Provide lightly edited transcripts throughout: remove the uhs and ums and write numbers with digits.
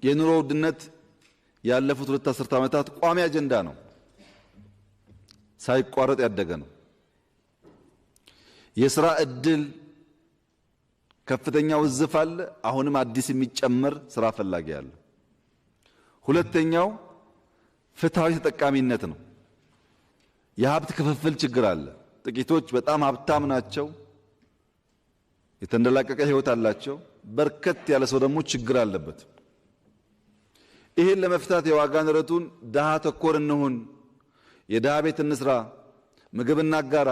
የኑሮ ውድነት ያለፉት 2 አስርት ዓመታት ቋሚ አጀንዳ ነው፣ ሳይቋረጥ ያደገ ነው። የሥራ ዕድል ከፍተኛ ውዝፍ አለ። አሁንም አዲስ የሚጨመር ስራ ፈላጊ አለ። ሁለተኛው ፍትሃዊ ተጠቃሚነት ነው። የሀብት ክፍፍል ችግር አለ። ጥቂቶች በጣም ሀብታም ናቸው፣ የተንደላቀቀ ህይወት አላቸው። በርከት ያለ ሰው ደግሞ ችግር አለበት። ይሄን ለመፍታት የዋጋ ንረቱን ድሃ ተኮር እንሁን፣ የድሃ ቤት እንስራ፣ ምግብ እናጋራ፣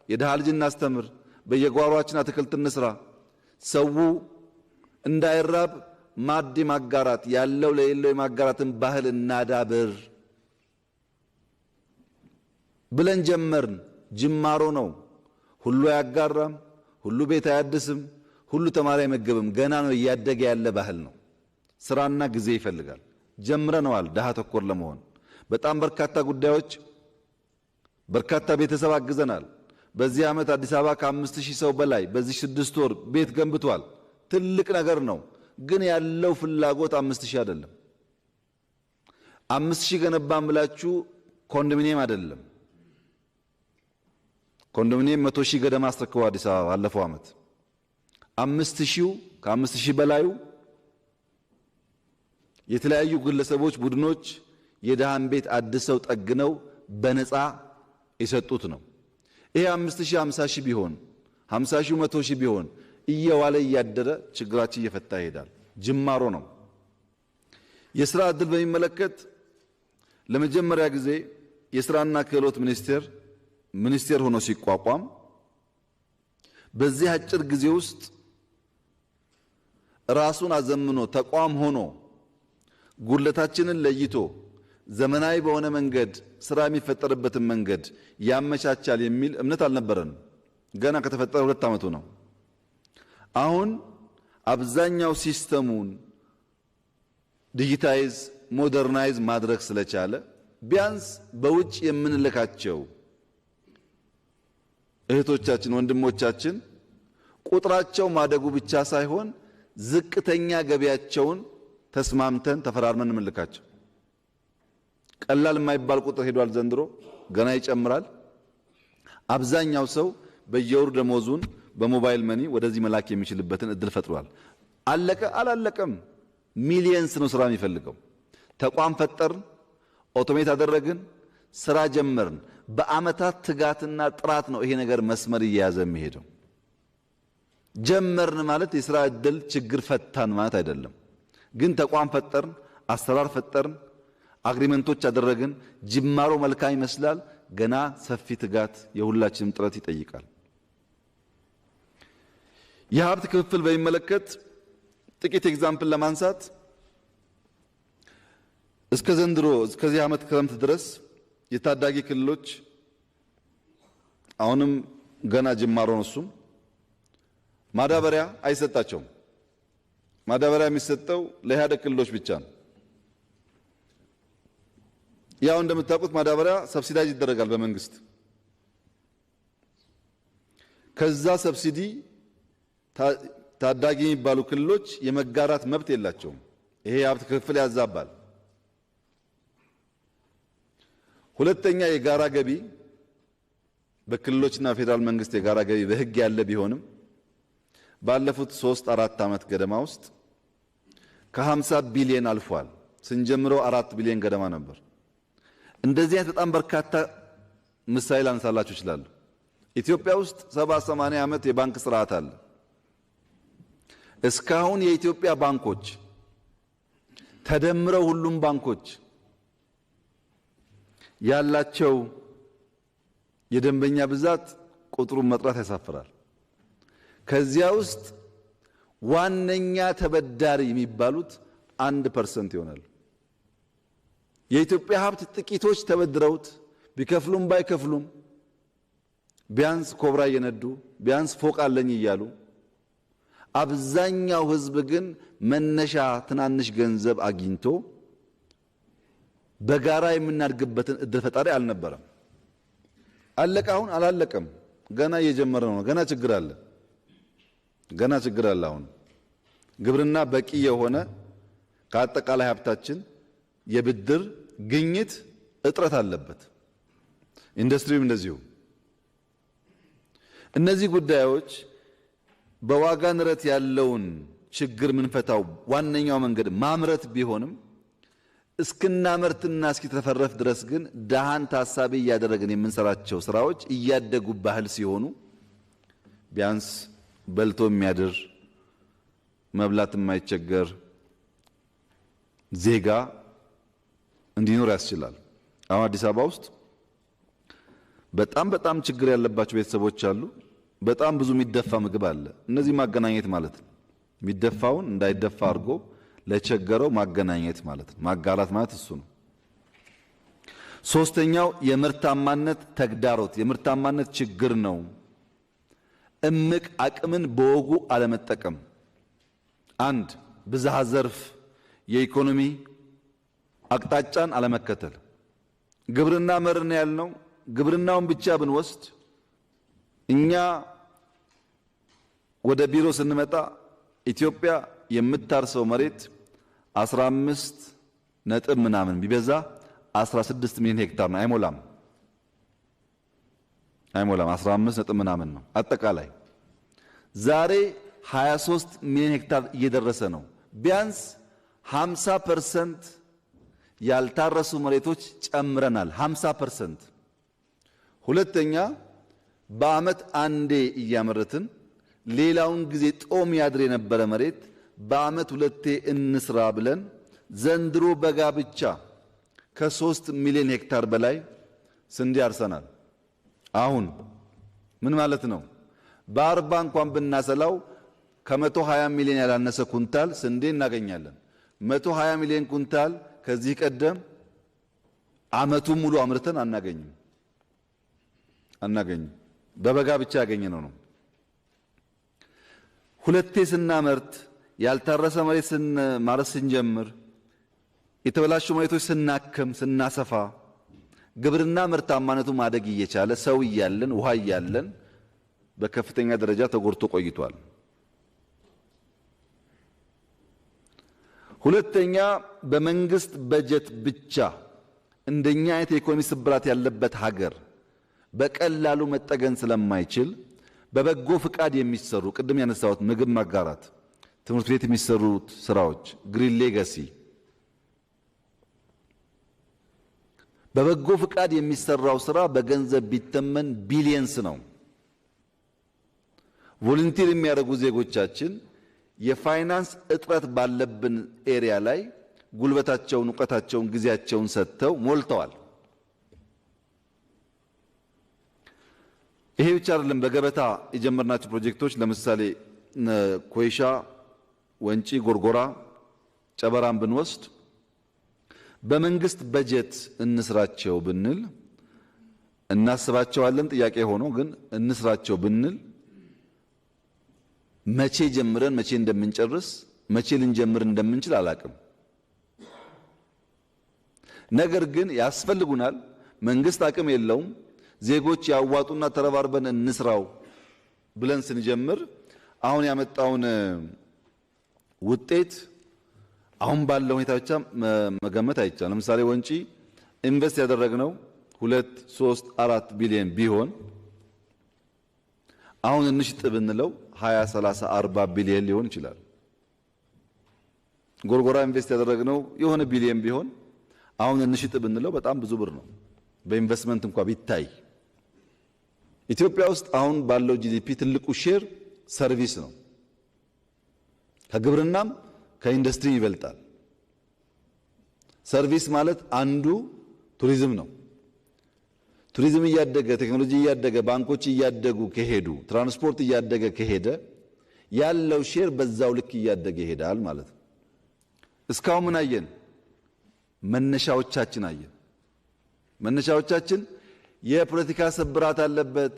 የድሃ ልጅ እናስተምር፣ በየጓሯችን አትክልት እንስራ፣ ሰው እንዳይራብ ማዕድ ማጋራት፣ ያለው ለሌለው የማጋራትን ባህል እናዳብር ብለን ጀመርን። ጅማሮ ነው። ሁሉ አያጋራም፣ ሁሉ ቤት አያድስም፣ ሁሉ ተማሪ አይመገብም። ገና ነው፣ እያደገ ያለ ባህል ነው። ስራና ጊዜ ይፈልጋል። ጀምረነዋል። ድሃ ተኮር ለመሆን በጣም በርካታ ጉዳዮች፣ በርካታ ቤተሰብ አግዘናል። በዚህ ዓመት አዲስ አበባ ከ5000 ሰው በላይ በዚህ 6 ወር ቤት ገንብቷል። ትልቅ ነገር ነው። ግን ያለው ፍላጎት 5000 አይደለም። 5000 ገነባን ብላችሁ ኮንዶሚኒየም አይደለም። ኮንዶሚኒየም 100,000 ገደማ አስረክበው አዲስ አበባ ባለፈው ዓመት 5000 ከ5000 በላዩ የተለያዩ ግለሰቦች፣ ቡድኖች የድሃን ቤት አድሰው ጠግነው በነፃ የሰጡት ነው። ይሄ 5000 50,000 ቢሆን 50,000 100,000 ቢሆን እየዋለ እያደረ ችግራችን እየፈታ ይሄዳል። ጅማሮ ነው። የሥራ ዕድል በሚመለከት ለመጀመሪያ ጊዜ የሥራና ክህሎት ሚኒስቴር ሆኖ ሲቋቋም በዚህ አጭር ጊዜ ውስጥ ራሱን አዘምኖ ተቋም ሆኖ ጉድለታችንን ለይቶ ዘመናዊ በሆነ መንገድ ስራ የሚፈጠርበትን መንገድ ያመቻቻል የሚል እምነት አልነበረንም። ገና ከተፈጠረ 2 ዓመቱ ነው። አሁን አብዛኛው ሲስተሙን ዲጂታይዝ ሞደርናይዝ ማድረግ ስለቻለ ቢያንስ በውጭ የምንልካቸው እህቶቻችን ወንድሞቻችን ቁጥራቸው ማደጉ ብቻ ሳይሆን ዝቅተኛ ገቢያቸውን ተስማምተን ተፈራርመን እንልካቸው። ቀላል የማይባል ቁጥር ሄዷል። ዘንድሮ ገና ይጨምራል። አብዛኛው ሰው በየወሩ ደሞዙን በሞባይል መኒ ወደዚህ መላክ የሚችልበትን እድል ፈጥሯል። አለቀ አላለቀም፣ ሚሊየንስ ነው ስራ የሚፈልገው። ተቋም ፈጠርን፣ ኦቶሜት አደረግን፣ ስራ ጀመርን። በአመታት ትጋትና ጥራት ነው ይሄ ነገር መስመር እየያዘ የሚሄደው። ጀመርን ማለት የሥራ ዕድል ችግር ፈታን ማለት አይደለም። ግን ተቋም ፈጠርን፣ አሰራር ፈጠርን፣ አግሪመንቶች አደረግን። ጅማሮ መልካም ይመስላል። ገና ሰፊ ትጋት የሁላችንም ጥረት ይጠይቃል። የሀብት ክፍፍል በሚመለከት ጥቂት ኤግዛምፕል ለማንሳት እስከ ዘንድሮ እስከዚህ ዓመት ክረምት ድረስ የታዳጊ ክልሎች አሁንም ገና ጅማሮ ነው። እሱም ማዳበሪያ አይሰጣቸውም። ማዳበሪያ የሚሰጠው ለኢህአዴግ ክልሎች ብቻ ነው። ያው እንደምታውቁት ማዳበሪያ ሰብሲዳይዝ ይደረጋል በመንግስት። ከዛ ሰብሲዲ ታዳጊ የሚባሉ ክልሎች የመጋራት መብት የላቸውም። ይሄ የሀብት ክፍፍል ያዛባል። ሁለተኛ የጋራ ገቢ በክልሎችና ፌደራል መንግስት የጋራ ገቢ በህግ ያለ ቢሆንም ባለፉት 3-4 ዓመት ገደማ ውስጥ ከ50 ቢሊዮን አልፏል። ስንጀምረው 4 ቢሊዮን ገደማ ነበር። እንደዚህ አይነት በጣም በርካታ ምሳሌ ላነሳላችሁ ይችላል። ኢትዮጵያ ውስጥ 70-80 ዓመት የባንክ ስርዓት አለ። እስካሁን የኢትዮጵያ ባንኮች ተደምረው ሁሉም ባንኮች ያላቸው የደንበኛ ብዛት ቁጥሩን መጥራት ያሳፍራል። ከዚያ ውስጥ ዋነኛ ተበዳሪ የሚባሉት 1% ይሆናል። የኢትዮጵያ ሀብት ጥቂቶች ተበድረውት ቢከፍሉም ባይከፍሉም ቢያንስ ኮብራ እየነዱ ቢያንስ ፎቅ አለኝ እያሉ፣ አብዛኛው ህዝብ ግን መነሻ ትናንሽ ገንዘብ አግኝቶ በጋራ የምናድግበትን እድል ፈጣሪ አልነበረም። አለቀ? አሁን አላለቀም። ገና እየጀመረ ነው። ገና ችግር አለ። አሁን ግብርና በቂ የሆነ ከአጠቃላይ ሀብታችን የብድር ግኝት እጥረት አለበት። ኢንዱስትሪውም እንደዚሁ። እነዚህ ጉዳዮች በዋጋ ንረት ያለውን ችግር ምንፈታው ዋነኛው መንገድ ማምረት ቢሆንም እስክናመርትና እስኪተፈረፍ ድረስ ግን ደሃን ታሳቢ እያደረግን የምንሰራቸው ስራዎች እያደጉ ባህል ሲሆኑ ቢያንስ በልቶ የሚያድር መብላት የማይቸገር ዜጋ እንዲኖር ያስችላል። አሁን አዲስ አበባ ውስጥ በጣም ችግር ያለባቸው ቤተሰቦች አሉ። በጣም ብዙ የሚደፋ ምግብ አለ። እነዚህ ማገናኘት ማለት ነው። የሚደፋውን እንዳይደፋ አድርጎ ለቸገረው ማገናኘት ማለት ነው። ማጋራት ማለት እሱ ነው። ሶስተኛው የምርታማነት ተግዳሮት የምርታማነት ችግር ነው። እምቅ አቅምን በወጉ አለመጠቀም። አንድ ብዝሃ ዘርፍ የኢኮኖሚ አቅጣጫን አለመከተል። ግብርና መርን ያልነው ግብርናውን ብቻ ብንወስድ እኛ ወደ ቢሮ ስንመጣ ኢትዮጵያ የምታርሰው መሬት 15 ነጥብ ምናምን ቢበዛ 16 ሚሊዮን ሄክታር ነው። አይሞላም 15 ነጥብ ምናምን ነው አጠቃላይ። ዛሬ 23 ሚሊዮን ሄክታር እየደረሰ ነው። ቢያንስ 50% ያልታረሱ መሬቶች ጨምረናል። 50%። ሁለተኛ በአመት አንዴ እያመረትን ሌላውን ጊዜ ጦም ያድር የነበረ መሬት በአመት ሁለቴ እንስራ ብለን ዘንድሮ በጋ ብቻ ከ3 ሚሊዮን ሄክታር በላይ ስንዴ አርሰናል። አሁን ምን ማለት ነው? በ40 እንኳን ብናሰላው ከ120 ሚሊዮን ያላነሰ ኩንታል ስንዴ እናገኛለን። 120 ሚሊዮን ኩንታል ከዚህ ቀደም አመቱን ሙሉ አምርተን አናገኝም። በበጋ ብቻ ያገኘነው ነው። ሁለቴ ስናመርት ያልታረሰ መሬት ማረስ ስንጀምር የተበላሹ መሬቶች ስናክም ስናሰፋ ግብርና ምርታማነቱ ማደግ እየቻለ ሰው እያለን ውሃ እያለን በከፍተኛ ደረጃ ተጎድቶ ቆይቷል። ሁለተኛ በመንግስት በጀት ብቻ እንደኛ አይነት የኢኮኖሚ ስብራት ያለበት ሀገር በቀላሉ መጠገን ስለማይችል በበጎ ፍቃድ የሚሰሩ ቅድም ያነሳሁት ምግብ ማጋራት፣ ትምህርት ቤት የሚሰሩት ስራዎች፣ ግሪን ሌጋሲ በበጎ ፍቃድ የሚሰራው ስራ በገንዘብ ቢተመን ቢሊየንስ ነው። ቮለንቲር የሚያደርጉ ዜጎቻችን የፋይናንስ እጥረት ባለብን ኤሪያ ላይ ጉልበታቸውን፣ ዕውቀታቸውን፣ ጊዜያቸውን ሰጥተው ሞልተዋል። ይሄ ብቻ አይደለም። በገበታ የጀመርናቸው ፕሮጀክቶች ለምሳሌ ኮይሻ፣ ወንጪ፣ ጎርጎራ፣ ጨበራን ብንወስድ በመንግስት በጀት እንስራቸው ብንል እናስባቸዋለን። ጥያቄ ሆኖ ግን እንስራቸው ብንል መቼ ጀምረን መቼ እንደምንጨርስ መቼ ልንጀምር እንደምንችል አላቅም። ነገር ግን ያስፈልጉናል። መንግስት አቅም የለውም። ዜጎች ያዋጡና ተረባርበን እንስራው ብለን ስንጀምር አሁን ያመጣውን ውጤት አሁን ባለው ሁኔታ ብቻ መገመት አይቻልም። ለምሳሌ ወንጪ ኢንቨስት ያደረግነው 2፣ 3፣ 4 ቢሊዮን ቢሆን አሁን እንሽጥ ብንለው 20፣ 30፣ 40 ቢሊዮን ሊሆን ይችላል። ጎርጎራ ኢንቨስት ያደረግነው የሆነ ቢሊዮን ቢሆን አሁን እንሽጥ ብንለው በጣም ብዙ ብር ነው በኢንቨስትመንት እንኳን ቢታይ። ኢትዮጵያ ውስጥ አሁን ባለው ጂዲፒ ትልቁ ሼር ሰርቪስ ነው። ከግብርናም ከኢንዱስትሪ ይበልጣል። ሰርቪስ ማለት አንዱ ቱሪዝም ነው። ቱሪዝም እያደገ ቴክኖሎጂ እያደገ ባንኮች እያደጉ ከሄዱ ትራንስፖርት እያደገ ከሄደ ያለው ሼር በዛው ልክ እያደገ ይሄዳል ማለት ነው። እስካሁን ምን አየን? መነሻዎቻችን አየን። መነሻዎቻችን የፖለቲካ ስብራት አለበት።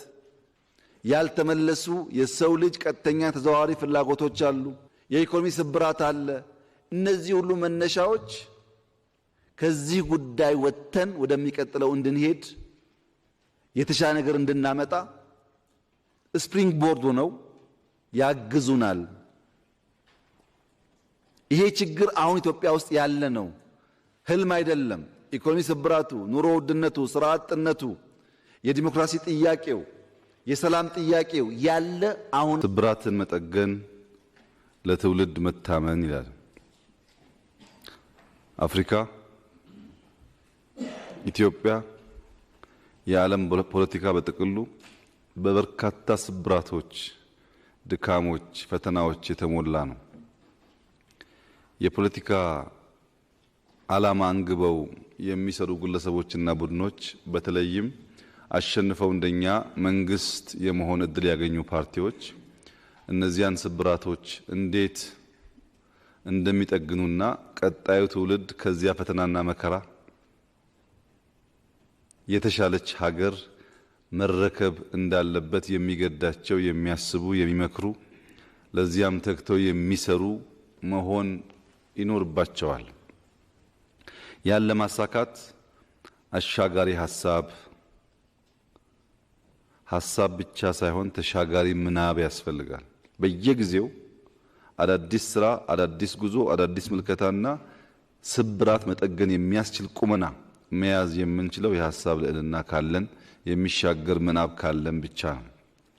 ያልተመለሱ የሰው ልጅ ቀጥተኛ ተዘዋዋሪ ፍላጎቶች አሉ። የኢኮኖሚ ስብራት አለ። እነዚህ ሁሉ መነሻዎች ከዚህ ጉዳይ ወጥተን ወደሚቀጥለው እንድንሄድ የተሻለ ነገር እንድናመጣ ስፕሪንግ ቦርድ ሆነው ያግዙናል። ይሄ ችግር አሁን ኢትዮጵያ ውስጥ ያለ ነው፣ ህልም አይደለም። ኢኮኖሚ ስብራቱ፣ ኑሮ ውድነቱ፣ ስራ አጥነቱ፣ የዲሞክራሲ ጥያቄው፣ የሰላም ጥያቄው ያለ አሁን። ስብራትን መጠገን ለትውልድ መታመን ይላል። አፍሪካ፣ ኢትዮጵያ፣ የዓለም ፖለቲካ በጥቅሉ በበርካታ ስብራቶች፣ ድካሞች፣ ፈተናዎች የተሞላ ነው። የፖለቲካ ዓላማ አንግበው የሚሰሩ ግለሰቦችና ቡድኖች በተለይም አሸንፈው እንደኛ መንግስት የመሆን እድል ያገኙ ፓርቲዎች እነዚያን ስብራቶች እንዴት እንደሚጠግኑና ቀጣዩ ትውልድ ከዚያ ፈተናና መከራ የተሻለች ሀገር መረከብ እንዳለበት የሚገዳቸው የሚያስቡ፣ የሚመክሩ ለዚያም ተግተው የሚሰሩ መሆን ይኖርባቸዋል። ያን ለማሳካት አሻጋሪ ሀሳብ ብቻ ሳይሆን ተሻጋሪ ምናብ ያስፈልጋል። በየጊዜው አዳዲስ ስራ፣ አዳዲስ ጉዞ፣ አዳዲስ ምልከታና ስብራት መጠገን የሚያስችል ቁመና መያዝ የምንችለው የሀሳብ ልዕልና ካለን፣ የሚሻገር ምናብ ካለን ብቻ ነው።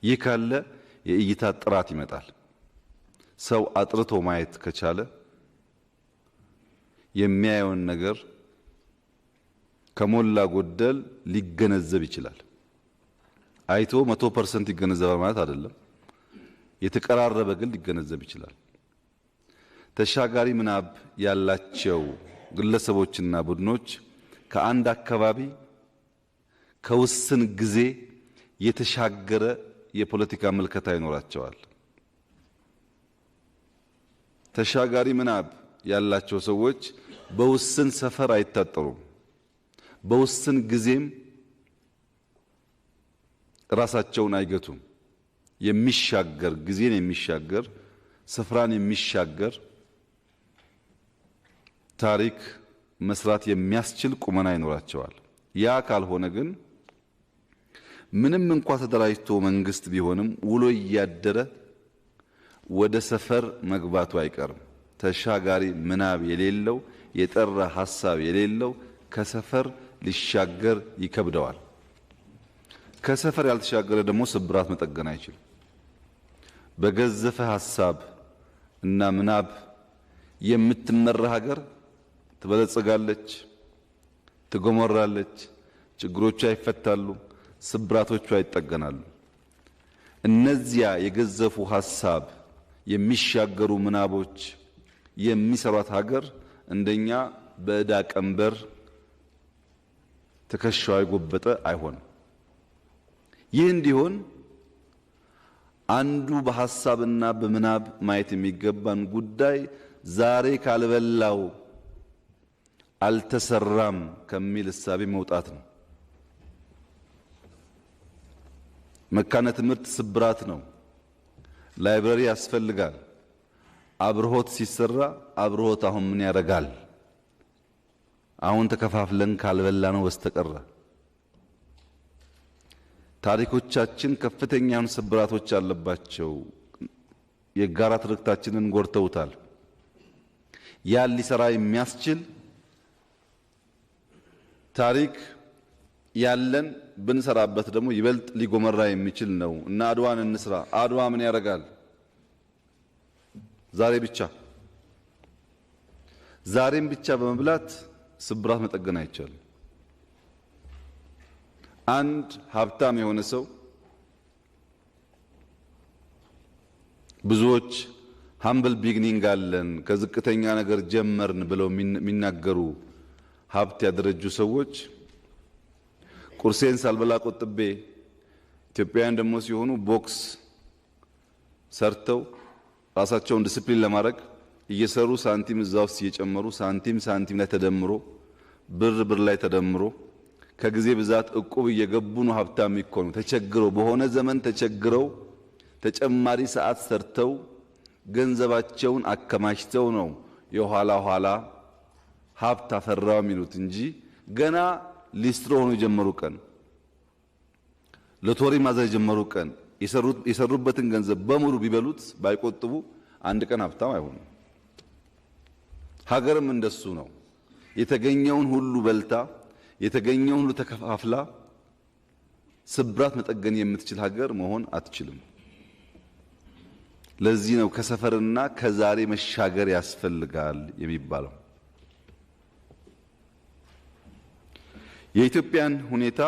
ይህ ካለ የእይታ ጥራት ይመጣል። ሰው አጥርቶ ማየት ከቻለ የሚያየውን ነገር ከሞላ ጎደል ሊገነዘብ ይችላል። አይቶ 100% ይገነዘባል ማለት አይደለም። የተቀራረበ ግን ሊገነዘብ ይችላል። ተሻጋሪ ምናብ ያላቸው ግለሰቦችና ቡድኖች ከአንድ አካባቢ ከውስን ጊዜ የተሻገረ የፖለቲካ ምልከታ ይኖራቸዋል። ተሻጋሪ ምናብ ያላቸው ሰዎች በውስን ሰፈር አይታጠሩም። በውስን ጊዜም ራሳቸውን አይገቱም። የሚሻገር ጊዜን የሚሻገር ስፍራን የሚሻገር ታሪክ መስራት የሚያስችል ቁመና ይኖራቸዋል። ያ ካልሆነ ግን ምንም እንኳ ተደራጅቶ መንግስት ቢሆንም ውሎ እያደረ ወደ ሰፈር መግባቱ አይቀርም። ተሻጋሪ ምናብ የሌለው የጠራ ሐሳብ የሌለው ከሰፈር ሊሻገር ይከብደዋል። ከሰፈር ያልተሻገረ ደግሞ ስብራት መጠገን አይችልም። በገዘፈ ሐሳብ እና ምናብ የምትመራ ሀገር ትበለጽጋለች፣ ትጎመራለች፣ ችግሮቿ ይፈታሉ፣ ስብራቶቿ ይጠገናሉ። እነዚያ የገዘፉ ሐሳብ የሚሻገሩ ምናቦች የሚሰሯት ሀገር እንደኛ በዕዳ ቀንበር ትከሻዋ የጎበጠ አይሆንም። ይህ እንዲሆን አንዱ በሐሳብና በምናብ ማየት የሚገባን ጉዳይ ዛሬ ካልበላው አልተሰራም ከሚል እሳቤ መውጣት ነው። መካነ ትምህርት ስብራት ነው። ላይብረሪ ያስፈልጋል። አብርሆት ሲሰራ አብርሆት አሁን ምን ያደርጋል? አሁን ተከፋፍለን ካልበላ ነው በስተቀር ታሪኮቻችን ከፍተኛውን ስብራቶች አለባቸው። የጋራ ትርክታችንን ጎድተውታል። ያን ሊሰራ የሚያስችል ታሪክ ያለን ብንሰራበት ደግሞ ይበልጥ ሊጎመራ የሚችል ነው እና አድዋን እንስራ። አድዋ ምን ያደርጋል? ዛሬም ብቻ በመብላት ስብራት መጠገን አይቻልም። አንድ ሀብታም የሆነ ሰው ብዙዎች ሃምብል ቢግኒንግ አለን ከዝቅተኛ ነገር ጀመርን ብለው የሚናገሩ ሀብት ያደረጁ ሰዎች ቁርሴን ሳልበላ ቆጥቤ ኢትዮጵያውያን ደግሞ ሲሆኑ ቦክስ ሰርተው ራሳቸውን ዲሲፕሊን ለማድረግ እየሰሩ ሳንቲም እዛ ውስጥ እየጨመሩ ሳንቲም ላይ ተደምሮ ብር ላይ ተደምሮ ከጊዜ ብዛት እቁብ እየገቡ ነው ሀብታም ይኮኑ። ተቸግረው በሆነ ዘመን ተቸግረው ተጨማሪ ሰዓት ሰርተው ገንዘባቸውን አከማችተው ነው የኋላ ኋላ ሀብት አፈራው የሚሉት እንጂ ገና ሊስትሮ ሆኖ የጀመሩ ቀን ሎተሪ ማዘር የጀመሩ ቀን የሰሩበትን ገንዘብ በሙሉ ቢበሉት ባይቆጥቡ አንድ ቀን ሀብታም አይሆኑም። ሀገርም እንደሱ ነው። የተገኘውን ሁሉ በልታ የተገኘውን ሁሉ ተከፋፍላ ስብራት መጠገን የምትችል ሀገር መሆን አትችልም። ለዚህ ነው ከሰፈርና ከዛሬ መሻገር ያስፈልጋል የሚባለው። የኢትዮጵያን ሁኔታ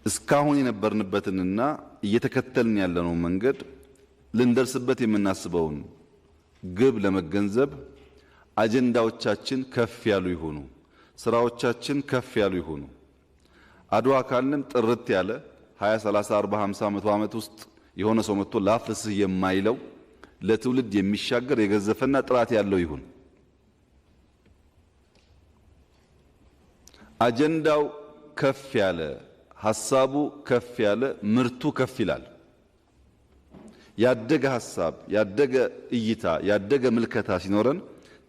እስካሁን የነበርንበትንና እየተከተልን ያለነው መንገድ ልንደርስበት የምናስበውን ግብ ለመገንዘብ አጀንዳዎቻችን ከፍ ያሉ ይሆኑ፣ ስራዎቻችን ከፍ ያሉ ይሆኑ። አድዋ ካልንም ጥርት ያለ 20 30 40 50 100 ዓመት ውስጥ የሆነ ሰው መጥቶ ላፍርስህ የማይለው ለትውልድ የሚሻገር የገዘፈና ጥራት ያለው ይሁን። አጀንዳው ከፍ ያለ፣ ሐሳቡ ከፍ ያለ፣ ምርቱ ከፍ ይላል። ያደገ ሐሳብ፣ ያደገ እይታ፣ ያደገ ምልከታ ሲኖረን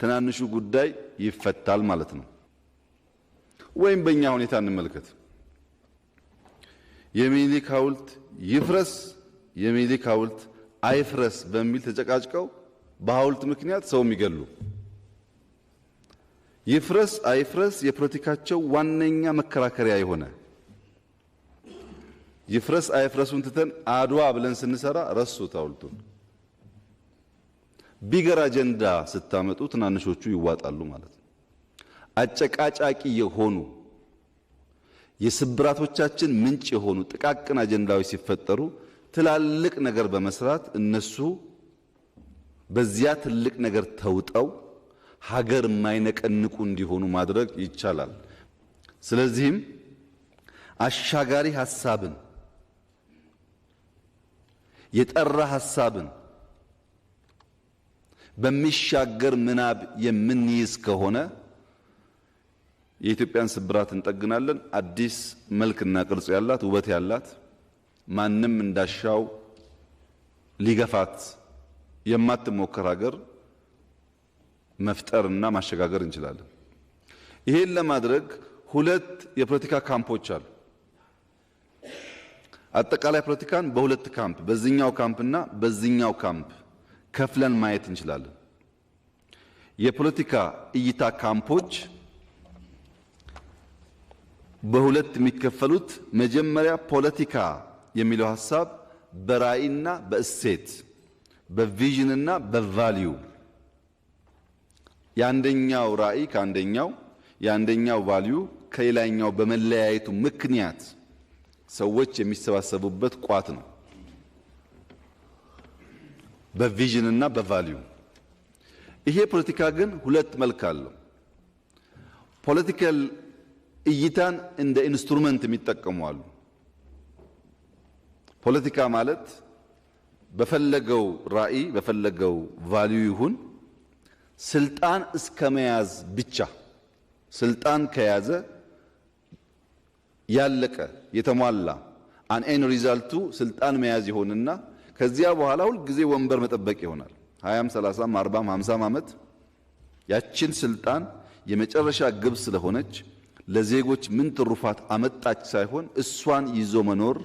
ትናንሹ ጉዳይ ይፈታል ማለት ነው። ወይም በእኛ ሁኔታ እንመልከት። የሚኒሊክ ሐውልት ይፍረስ የሚኒሊክ ሐውልት አይፍረስ በሚል ተጨቃጭቀው በሐውልት ምክንያት ሰው የሚገሉ፣ ይፍረስ አይፍረስ የፖለቲካቸው ዋነኛ መከራከሪያ የሆነ ይፍረስ አይፍረሱን ትተን አድዋ ብለን ስንሰራ ረሱት ሐውልቱን። ቢገር አጀንዳ ስታመጡ ትናንሾቹ ይዋጣሉ ማለት ነው። አጨቃጫቂ የሆኑ የስብራቶቻችን ምንጭ የሆኑ ጥቃቅን አጀንዳዎች ሲፈጠሩ ትላልቅ ነገር በመስራት እነሱ በዚያ ትልቅ ነገር ተውጠው ሀገር የማይነቀንቁ እንዲሆኑ ማድረግ ይቻላል። ስለዚህም አሻጋሪ ሐሳብን፣ የጠራ ሐሳብን በሚሻገር ምናብ የምንይዝ ከሆነ የኢትዮጵያን ስብራት እንጠግናለን። አዲስ መልክና ቅርጽ ያላት ውበት ያላት ማንም እንዳሻው ሊገፋት የማትሞከር ሀገር መፍጠርና ማሸጋገር እንችላለን። ይሄን ለማድረግ ሁለት የፖለቲካ ካምፖች አሉ። አጠቃላይ ፖለቲካን በሁለት ካምፕ፣ በዚህኛው ካምፕና በዚህኛው ካምፕ ከፍለን ማየት እንችላለን። የፖለቲካ እይታ ካምፖች በሁለት የሚከፈሉት መጀመሪያ ፖለቲካ የሚለው ሐሳብ በራዕይና በእሴት በቪዥንና በቫልዩ የአንደኛው ራዕይ ከአንደኛው የአንደኛው ቫልዩ ከሌላኛው በመለያየቱ ምክንያት ሰዎች የሚሰባሰቡበት ቋት ነው። በቪዥንና በቫልዩ ይሄ ፖለቲካ ግን ሁለት መልክ አለው። ፖለቲካል እይታን እንደ ኢንስትሩመንት የሚጠቀሙ አሉ። ፖለቲካ ማለት በፈለገው ራዕይ በፈለገው ቫልዩ ይሁን ስልጣን እስከመያዝ ብቻ፣ ስልጣን ከያዘ ያለቀ የተሟላ አንኤን ሪዛልቱ ስልጣን መያዝ ይሆንና ከዚያ በኋላ ሁል ጊዜ ወንበር መጠበቅ ይሆናል። 20 30 40 50 ዓመት ያችን ስልጣን የመጨረሻ ግብ ስለሆነች ለዜጎች ምን ትሩፋት አመጣች ሳይሆን እሷን ይዞ መኖር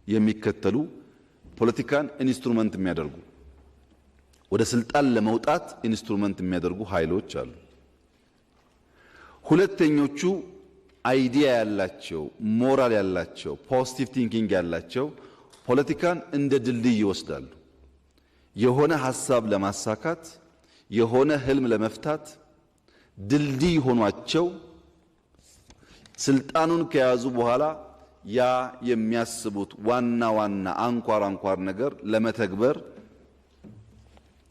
የሚከተሉ ፖለቲካን ኢንስትሩመንት የሚያደርጉ ወደ ስልጣን ለመውጣት ኢንስትሩመንት የሚያደርጉ ኃይሎች አሉ። ሁለተኞቹ አይዲያ ያላቸው፣ ሞራል ያላቸው፣ ፖዚቲቭ ቲንኪንግ ያላቸው ፖለቲካን እንደ ድልድይ ይወስዳሉ። የሆነ ሐሳብ ለማሳካት የሆነ ህልም ለመፍታት ድልድይ ሆኗቸው ስልጣኑን ከያዙ በኋላ ያ የሚያስቡት ዋና ዋና አንኳር ነገር ለመተግበር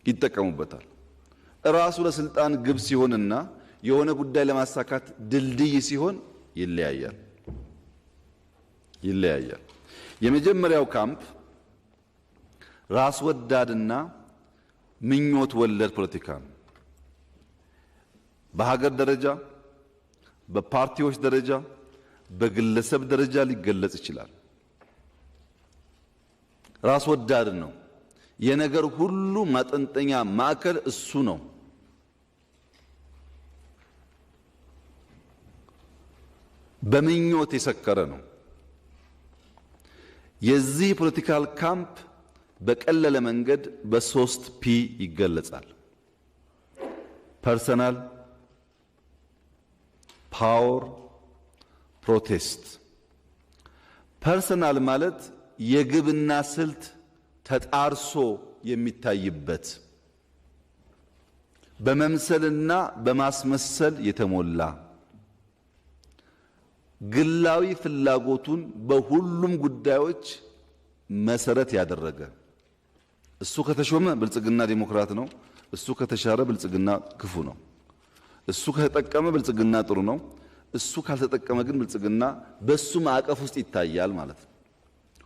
ይጠቀሙበታል። ራሱ ለስልጣን ግብ ሲሆንና የሆነ ጉዳይ ለማሳካት ድልድይ ሲሆን ይለያያል። የመጀመሪያው ካምፕ ራስ ወዳድና ምኞት ወለድ ፖለቲካ ነው። በሀገር ደረጃ፣ በፓርቲዎች ደረጃ፣ በግለሰብ ደረጃ ሊገለጽ ይችላል። ራስ ወዳድ ነው። የነገር ሁሉ ማጠንጠኛ ማዕከል እሱ ነው። በምኞት የሰከረ ነው። የዚህ ፖለቲካል ካምፕ በቀለለ መንገድ በ3 ፒ ይገለጻል። ፐርሰናል፣ ፓወር፣ ፕሮቴስት። ፐርሰናል ማለት የግብና ስልት ተጣርሶ የሚታይበት በመምሰልና በማስመሰል የተሞላ ግላዊ ፍላጎቱን በሁሉም ጉዳዮች መሰረት ያደረገ። እሱ ከተሾመ ብልጽግና ዲሞክራት ነው፣ እሱ ከተሻረ ብልጽግና ክፉ ነው፣ እሱ ከተጠቀመ ብልጽግና ጥሩ ነው፣ እሱ ካልተጠቀመ ግን ብልጽግና በሱ ማዕቀፍ ውስጥ ይታያል ማለት ነው።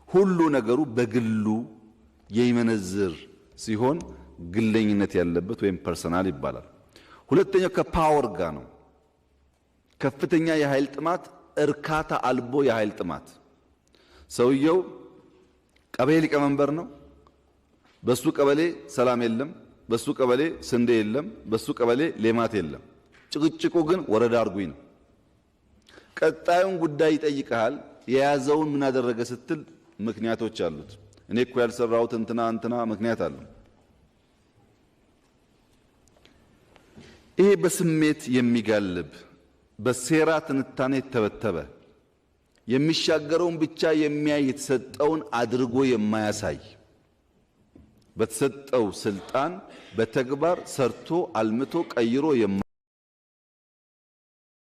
ሁሉ ነገሩ በግሉ የሚመነዝር ሲሆን ግለኝነት ያለበት ወይም ፐርሰናል ይባላል። ሁለተኛው ከፓወር ጋር ነው። ከፍተኛ የኃይል ጥማት፣ እርካታ አልቦ የኃይል ጥማት። ሰውየው ቀበሌ ሊቀመንበር ነው። በሱ ቀበሌ ሰላም የለም፣ በሱ ቀበሌ ስንዴ የለም፣ በሱ ቀበሌ ሌማት የለም። ጭቅጭቁ ግን ወረዳ አርጉኝ ነው። ቀጣዩን ጉዳይ ይጠይቃል። የያዘውን ምን አደረገ ስትል ምክንያቶች አሉት። እኔ እኮ ያልሰራሁት እንትና ምክንያት አለው። ይሄ በስሜት የሚጋልብ በሴራ ትንታኔ የተበተበ የሚሻገረውን ብቻ የሚያይ የተሰጠውን አድርጎ የማያሳይ በተሰጠው ስልጣን በተግባር ሰርቶ አልምቶ ቀይሮ